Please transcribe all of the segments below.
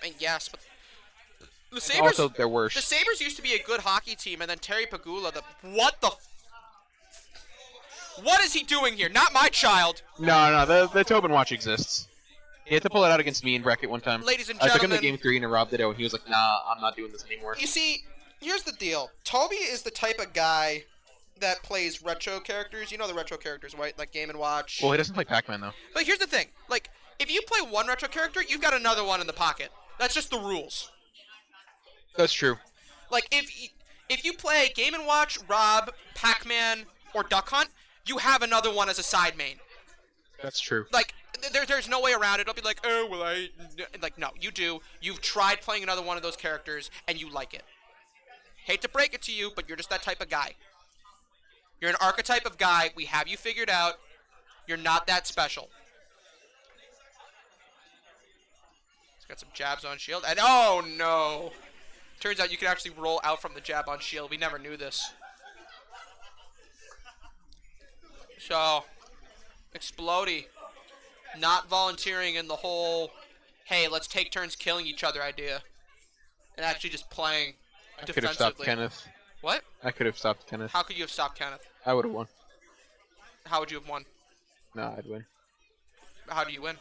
mean, yes, but the And Sabres. also, they're worse. The Sabres used to be a good hockey team, and then Terry Pagula. What the? What is he doing here? Not my child. No, the Tobin watch exists. He had to pull it out against me in bracket one time. Ladies and I took him gentlemen, to game 3 and R.O.B did it, and he was like, "Nah, I'm not doing this anymore." you see, here's the deal. Toby is the type of guy that plays retro characters. You know the retro characters, right? Like Game & Watch. Well, he doesn't play Pac-Man though. But here's the thing. Like, if you play one retro character, you've got another one in the pocket. That's just the rules. That's true. Like, if you play Game & Watch, R.O.B, Pac-Man, or Duck Hunt, you have another one as a side main. That's true. Like, there's no way around it. It'll be like, oh, well, like, no, you do. You've tried playing another one of those characters, and you like it. Hate to break it to you, but you're just that type of guy. You're an archetype of guy. We have you figured out. You're not that special. He's got some jabs on shield. And, oh, no. Turns out you can actually roll out from the jab on shield. We never knew this. So, Explody not volunteering in the whole, hey, let's take turns killing each other idea. And actually just playing I could defensively. have stopped Kenneth. What? I could have stopped Kenneth. How could you have stopped Kenneth? I would have won. How would you have won? No, I'd win. How do you win?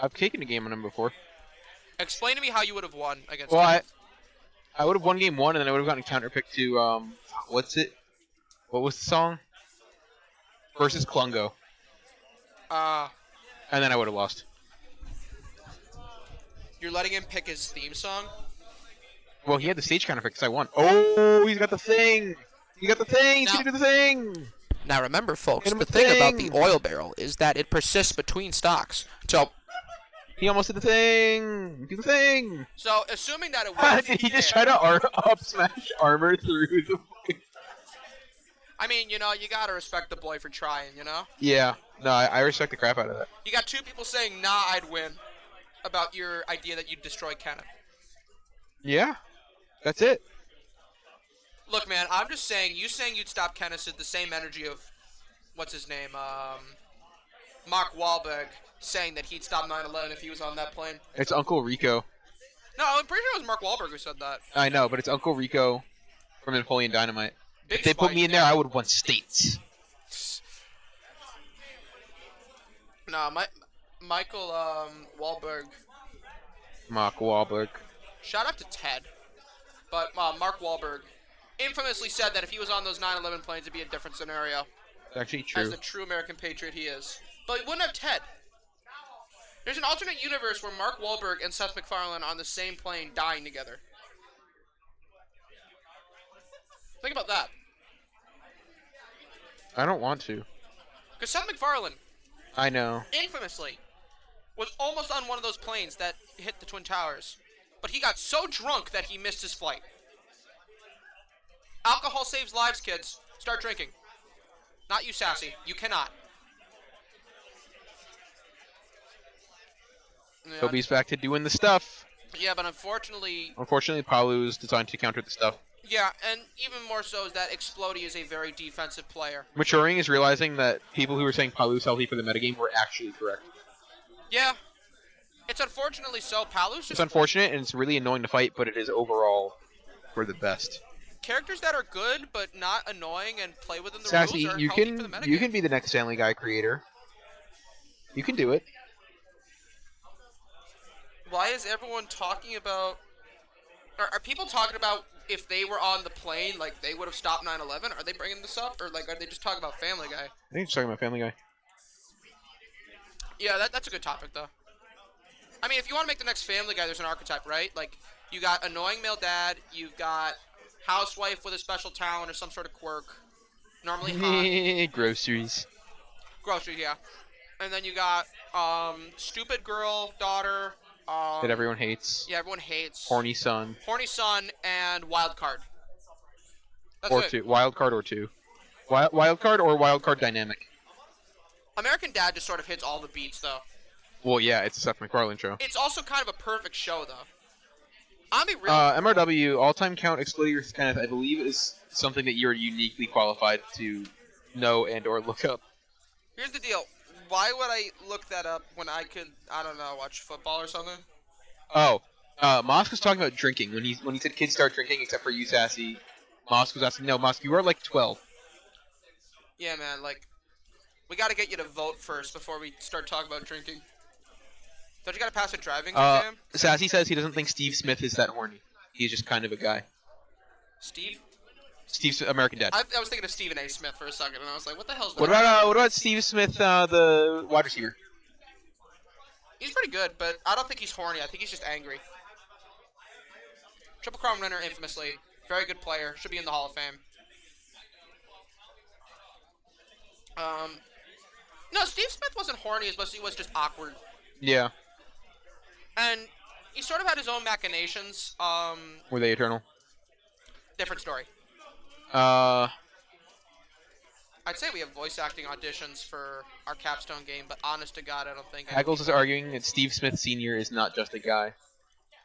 I've taken a game on him before. Explain to me how you would have won against Well, Kenneth. I would have won game 1, and then I would have gotten a counter pick to, what's it? What was the song? Versus Klungo. And then I would have lost. You're letting him pick his theme song? Well, he had the stage counter pick because I won. Oh, he's got the thing! He got the thing! He's Now- gonna do the thing! Now remember, folks, Hit him the with thing the about thing. the oil barrel is that it persists between stocks. He almost did the thing! Do the thing! So assuming that it was, Did he just try to up smash armor through the... I mean, you know, you gotta respect the boy for trying, you know? Yeah. No, I respect the crap out of that. You got two people saying, nah, I'd win, about your idea that you'd destroy Kenneth. Yeah. That's it. Look, man, I'm just saying, you saying you'd stop Kenneth is the same energy of, what's his name, Mark Wahlberg saying that he'd stop 9/11 if he was on that plane. It's Uncle Rico. No, I'm pretty sure it was Mark Wahlberg who said that. I know, but it's Uncle Rico from Napoleon Dynamite. Big If they put spike me in there, I would have won states. Nah, Michael Wahlberg. Mark Wahlberg. Shout out to Ted. But Mark Wahlberg infamously said that if he was on those 9/11 planes, it'd be a different scenario. It's actually As true. the true American patriot he is. But he wouldn't have Ted. There's an alternate universe where Mark Wahlberg and Seth MacFarlane are on the same plane dying together. Think about that. I don't want to. Because Seth MacFarlane, I know. infamously, was almost on one of those planes that hit the Twin Towers. But he got so drunk that he missed his flight. Alcohol saves lives, kids. Start drinking. Not you, Sassy. You cannot. Yeah, Toby's back to doing the stuff. yeah, but unfortunately, Unfortunately, Palu's designed to counter the stuff. yeah, and even more so is that Explody is a very defensive player. Maturing is realizing that people who were saying Palu's healthy for the metagame were actually correct. Yeah. It's unfortunately so. Palu's It's just unfortunate and it's really annoying to fight, but it is overall for the best. characters that are good but not annoying and play within the Sassy, rules are you healthy for the can metagame. be the next Stanley Guy creator. You can do it. Why is everyone talking about... Are people talking about if they were on the plane, like, they would have stopped 9/11? Are they bringing this up? Or, like, are they just talking about Family Guy? I think he's talking about Family Guy. Yeah, that's a good topic, though. I mean, if you want to make the next Family Guy, there's an archetype, right? Like, you got annoying male dad, you've got housewife with a special talent or some sort of quirk. Normally hot. Groceries. Grocery, yeah. And then you got, stupid girl, daughter, That everyone hates. yeah, everyone hates. Horny son. Horny son, and wild card. That's Or it. two. Wild card or two. Wild card or wild card dynamic. American Dad just sort of hits all the beats, though. Well, yeah, it's a Seth MacFarlane show. It's also kind of a perfect show, though. I'll be real. MRW, all-time count Explody versus Kenneth, I believe is something that you're uniquely qualified to know and or look up. Here's the deal. Why would I look that up when I could, I don't know, watch football or something? Oh, Mosk was talking about drinking when he said kids start drinking except for you, Sassy. Mosk was asking, no, Mosk, you are like 12. Yeah, man. Like, we gotta get you to vote first before we start talking about drinking. Don't you gotta pass a driving exam? Sassy says he doesn't think Steve Smith is that horny. He's just kind of a guy. Steve? Steve's American Dad. I was thinking of Stephen A. Smith for a second, and I was like, what the hell's that? What about Steve Smith, the wide receiver? He's pretty good, but I don't think he's horny. I think he's just angry. Triple Crown winner, infamously. Very good player. Should be in the Hall of Fame. No, Steve Smith wasn't horny as much as he was just awkward. Yeah. And he sort of had his own machinations. Were they eternal? Different story. I'd say we have voice acting auditions for our capstone game, but honest to God, I don't think. Haggles is arguing that Steve Smith Sr. is not just a guy.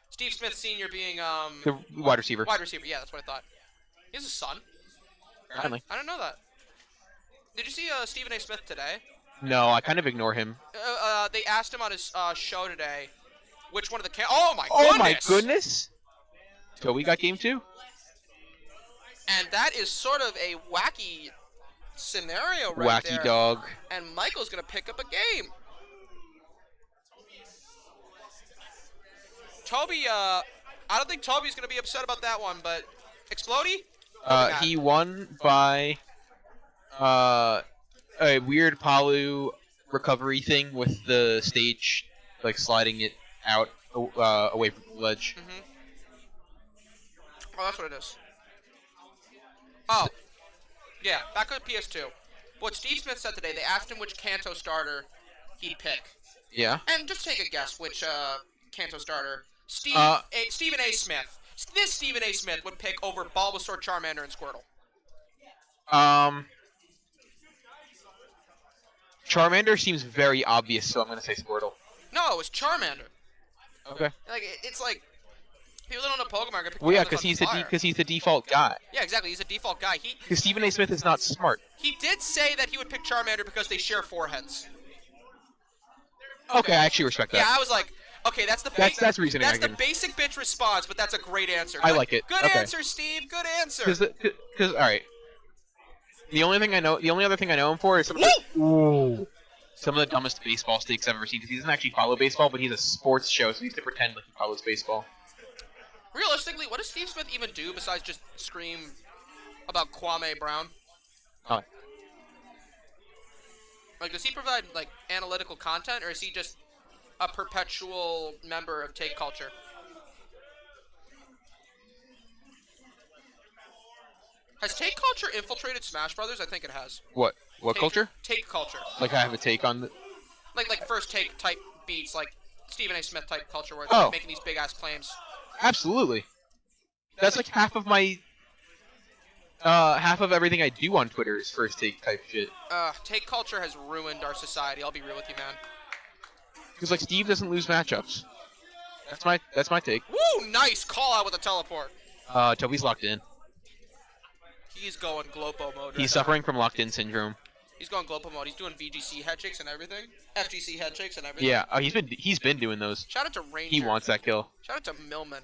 Steve Smith Sr. being The wide receiver. Wide receiver, yeah, that's what I thought. He has a son. Apparently. I didn't know that. Did you see Stephen A. Smith today? No, I kind of ignore him. They asked him on his show today, which one of the oh my goodness! Toby got game 2. And that is sort of a wacky scenario right there. Wacky dog. And Michael's gonna pick up a game. Toby, I don't think Toby's gonna be upset about that one, but Explody? He won by a weird Palu recovery thing with the stage like sliding it out away from the ledge. Mm-hmm. Oh, that's what it is. Oh, yeah, back on PS2. What Steve Smith said today, they asked him which Kanto starter he'd pick. Yeah. And just take a guess which Kanto starter. Stephen A. Smith. This Stephen A. Smith would pick over Bulbasaur, Charmander, and Squirtle. Charmander seems very obvious, so I'm gonna say Squirtle. No, it's Charmander. Okay. Like it's like people that don't know Pokemon are gonna pick. Well, yeah, because he's the default guy. Yeah, exactly. He's a default guy. Because Stephen A. Smith is not smart. He did say that he would pick Charmander because they share foreheads. Okay, I actually respect that. Yeah, I was like, okay, that's the that's reasoning. That's the basic bitch response, but that's a great answer. I like it. Good okay. answer, Steve. Good answer. Because all right. The only other thing I know him for is some of the dumbest baseball stakes I've ever seen. Because he doesn't actually follow baseball, but he's a sports show, so he used to pretend like he follows baseball. Realistically, what does Steve Smith even do besides just scream about Kwame Brown? Oh. Like, does he provide like analytical content, or is he just a perpetual member of Take Culture? Has Take Culture infiltrated Smash Brothers? I think it has. What culture? Take Culture. Like I have a take on the. Like first take type beats, like Stephen A. Smith type culture, where it's Oh. like making these big ass claims. Absolutely. That's like half of my. Half of everything I do on Twitter is first take type shit. Take Culture has ruined our society. I'll be real with you, man. Because like Steve doesn't lose matchups. That's my take. Woo! Nice call out with a teleport. Toby's locked in. He's going Glopo mode. He's suffering from locked in syndrome. He's going Glopo mode. He's doing VGC head shakes and everything. FGC head shakes and everything. Yeah. He's been doing those. Shout out to Ranger. He wants that kill. Shout out to Millman.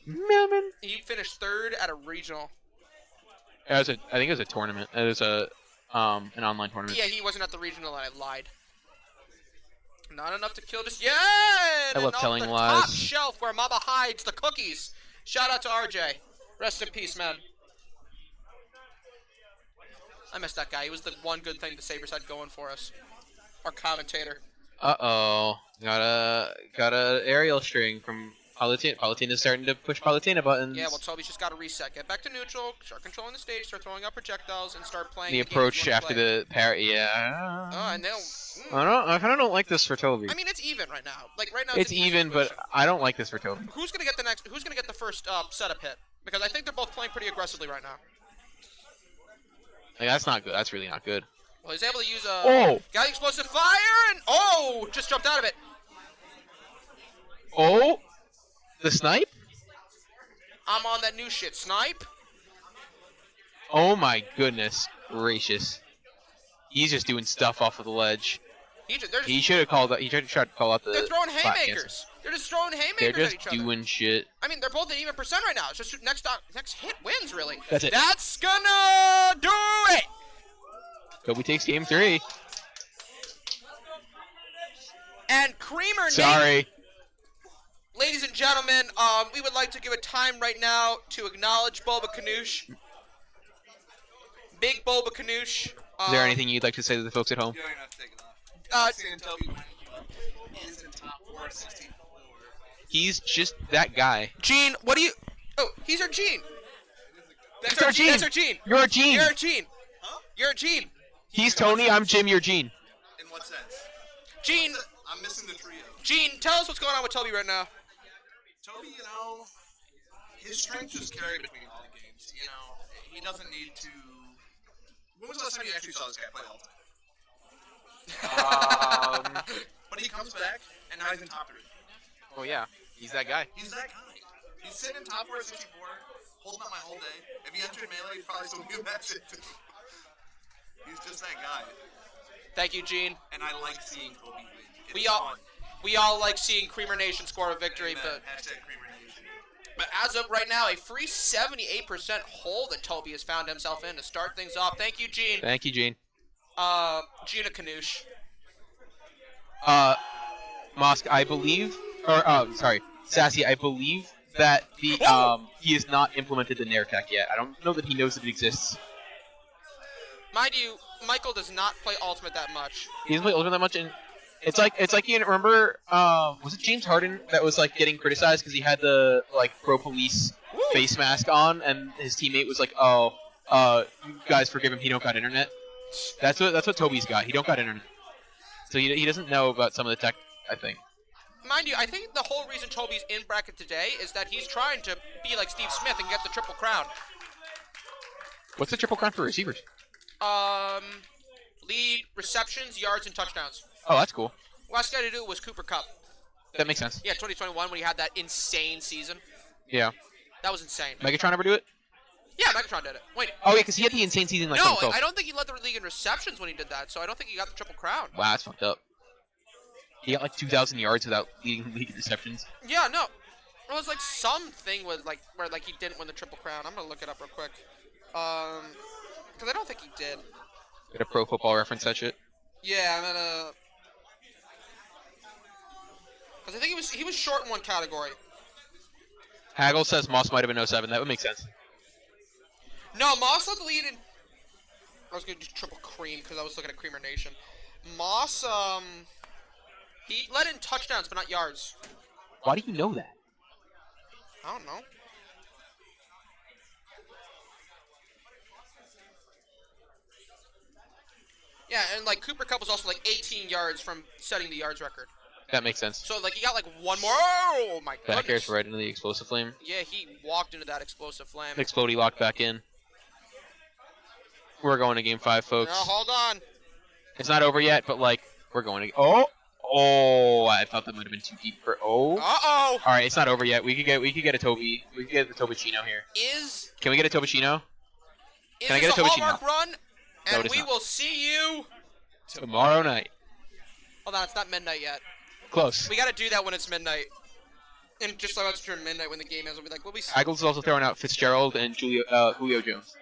Millman. He finished 3rd at a regional. I think it was a tournament. It was an online tournament. Yeah, he wasn't at the regional, and I lied. Not enough to kill just yet. I love telling lies. Top shelf where Mama hides the cookies. Shout out to RJ. Rest in peace, man. I miss that guy. He was the one good thing the Sabres had going for us. Our commentator. Uh-oh. Got a aerial string from Palutena. Palutena's starting to push Palutena buttons. Yeah, well, Toby's just got to reset. Get back to neutral, start controlling the stage, start throwing out projectiles, and start playing the approach after the parry. Yeah. Oh, I know. I kind of don't like this for Toby. I mean, it's even right now. Like right now, it's even, but I don't like this for Toby. Who's gonna get the first setup hit? Because I think they're both playing pretty aggressively right now. Like, that's not good. That's really not good. Well, he's able to use got explosive fire and just jumped out of it. Oh, the snipe. I'm on that new shit, snipe. Oh my goodness gracious. He's just doing stuff off of the ledge. He should have called. He should have tried to call out the. They're throwing spot haymakers. cancel. They're just throwing haymakers They're at just each other. doing shit. I mean, they're both at even percent right now. It's just next hit wins, really. That's it. That's gonna do it. Toby takes game 3. And Creamer Nate. Sorry. Ladies and gentlemen, we would like to give a time right now to acknowledge Boba Kanoosh. Big Boba Kanoosh. Is there anything you'd like to say to the folks at home? You don't even have to take it off. Seeing Toby is in top 464. He's just that guy. Gene, what do you... Oh, he's our Gene. That's our Gene. That's our Gene. You're a Gene. You're a Gene. Huh? You're a Gene. He's Tony. I'm Jim. You're Gene. In what sense? Gene, I'm missing the trio. Gene, tell us what's going on with Toby right now. Toby, his strengths just carry between all the games. He doesn't need to... When was the last time you actually saw this guy play Ultimate? But he comes back, and now he's in top 3. Oh yeah, he's that guy. He's that guy. He's sitting in top 464, holding up my whole day. If he entered Melee, he'd probably still be a match it. He's just that guy. Thank you, Gene. And I like seeing Toby win. We all like seeing Creamer Nation score a victory, but Creamer Nation. But as of right now, a free 78% hole that Toby has found himself in to start things off. Thank you, Gene. Thank you, Gene. Gina Kanoosh. Mosk, I believe, sorry, Sassy, I believe that the he has not implemented the Nair tech yet. I don't know that he knows that it exists. Mind you, Michael does not play Ultimate that much. He doesn't play Ultimate that much, and it's like you remember, was it James Harden that was like getting criticized because he had the like pro police face mask on, and his teammate was like, "Oh, you guys forgive him. He don't got internet." That's what Toby's got. He don't got internet, so he doesn't know about some of the tech, I think. Mind you, I think the whole reason Toby's in bracket today is that he's trying to be like Steve Smith and get the triple crown. What's the triple crown for receivers? Lead, receptions, yards, and touchdowns. Oh, that's cool. Last guy to do it was Cooper Kupp. That makes sense. Yeah, 2021 when he had that insane season. Yeah. That was insane. Megatron ever do it? Yeah, Megatron did it. Wait. Oh, yeah, because he had the insane season like No, 2012. I don't think he led the league in receptions when he did that, so I don't think he got the triple crown. Wow, that's fucked up. He got like 2,000 yards without leading the league in receptions. Yeah, no. It was like something with like where like he didn't win the triple crown. I'm gonna look it up real quick. Because I don't think he did. Got a Pro Football Reference that shit. Yeah, I'm gonna. Because I think he was short in one category. Haggle says Moss might have been 07. That would make sense. No, Moss led the lead in. I was gonna do triple cream because I was looking at Creamer Nation. Moss, he led in touchdowns but not yards. Why do you know that? I don't know. Yeah, and like Cooper Kupp was also like 18 yards from setting the yards record. That makes sense. So like he got like one more. Oh my Back goodness! air's right into the explosive flame. Yeah, he walked into that explosive flame. Explodey locked back in. We're going to game 5, folks. No, hold on. It's not over yet, but like we're going to. Oh! I thought that might have been too deep for. Oh! Uh-oh! All right, it's not over yet. We could get a Toby. We could get the Tobachino here. Can we get a Tobachino? Can I get a Tobachino? Tobachino? Run, No, and it is we not. will see you Tomorrow night. Hold on, it's not midnight yet. Close. We gotta do that when it's midnight. And just like it's turn midnight when the game ends, we'll be like, we'll be. Eagles is also throwing out Fitzgerald and Julio Jones.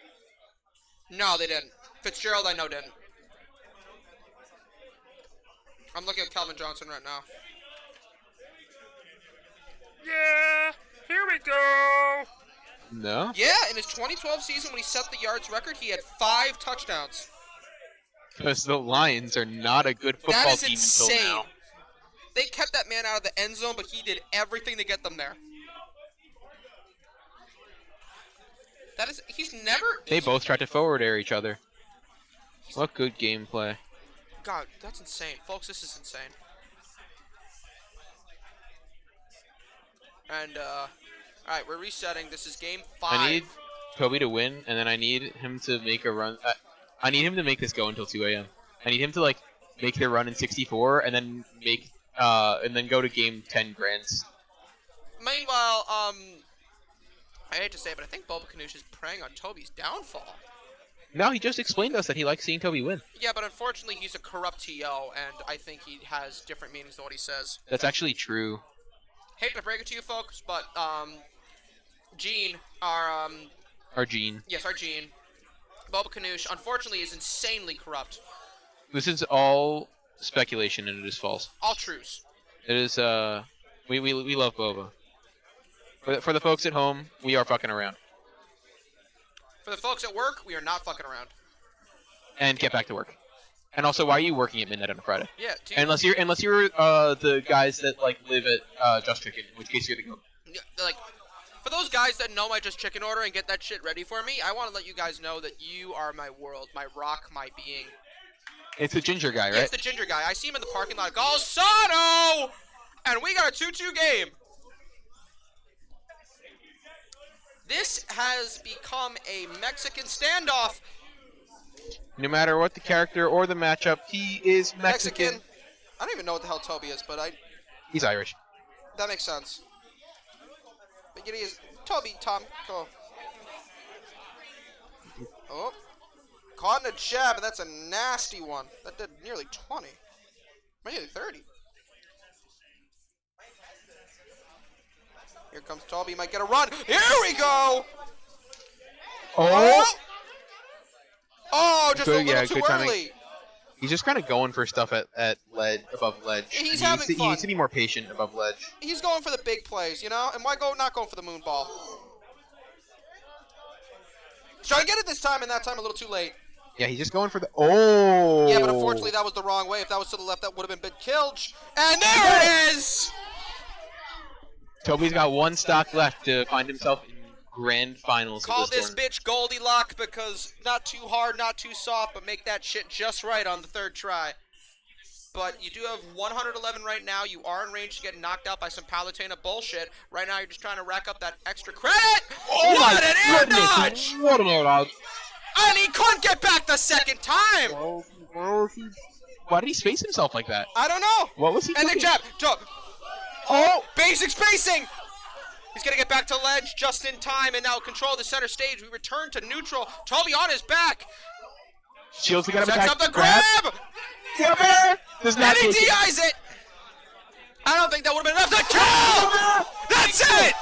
No, they didn't. Fitzgerald, I know didn't. I'm looking at Calvin Johnson right now. Yeah, here we go. No. Yeah, in his 2012 season when he set the yards record, he had 5 touchdowns. Because the Lions are not a good football That is team insane. until now. They kept that man out of the end zone, but he did everything to get them there. He's never... They both tried to forward air each other. What good gameplay. God, that's insane. Folks, this is insane. And, alright, we're resetting. This is game 5. I need Toby to win, and then I need him to make a run. I need him to make this go until 2 a.m. I need him to, like, make their run in 64, and then go to game 10 grands. Meanwhile, I hate to say it, but I think Boba Kanoosh is preying on Toby's downfall. No, he just explained to us that he likes seeing Toby win. Yeah, but unfortunately, he's a corrupt TO, and I think he has different meanings than what he says. That's actually true. Hate to break it to you folks, but Gene, our Our Gene. yes, our Gene, Boba Kanoosh, unfortunately, is insanely corrupt. This is all speculation, and it is false. All truths. It is, we love Boba. For the folks at home, we are fucking around. For the folks at work, we are not fucking around. And get back to work. And also, why are you working at midnight on a Friday? Yeah, dude. Unless you're the guys that like live at Just Chicken, in which case you're the go. Yeah, like, for those guys that know my Just Chicken order and get that shit ready for me, I want to let you guys know that you are my world, my rock, my being. It's the ginger guy, right? Yeah, it's the ginger guy. I see him in the parking lot. Galsano! And we got a 2-2 game. This has become a Mexican standoff. No matter what the character or the matchup, he is Mexican. I don't even know what the hell Toby is, but He's Irish. that makes sense. But it is Toby, Tom, go. Oh. Caught in a jab, and that's a nasty one. That did nearly 20. Nearly 30. Here comes Toby, might get a run. Here we go! Oh! Oh, just a Good, little yeah, too good timing. early. He's just kind of going for stuff at ledge, above ledge. He's he having needs to, fun. He needs to be more patient above ledge. He's going for the big plays, you know? And why not going for the moon ball? Try to get it this time, and that time a little too late. Yeah, he's just going for the... Oh! Yeah, but unfortunately that was the wrong way. If that was to the left, that would have been big killed. And there it is! Toby's got one stock left to find himself in grand finals. Call of this tournament. bitch Goldilocks because not too hard, not too soft, but make that shit just right on the third try. But you do have 111 right now. You are in range to get knocked out by some Palutena bullshit. Right now, you're just trying to rack up that extra credit. Oh What my an air goodness! dodge! What an air dodge! And he couldn't get back the second time. Why did he space himself like that? I don't know. What was he And doing? the jab. Oh! Basic spacing. He's going to get back to ledge just in time and now control the center stage. We return to neutral. Toby on his back. Shields got him Sets back. up the grab. Does And not he take it. DIs it. I don't think that would have been enough to kill. That's it.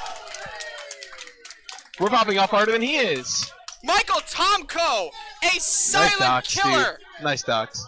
We're popping off harder than he is. Michael Tomko, a silent Nice docks, killer. dude. Nice docks.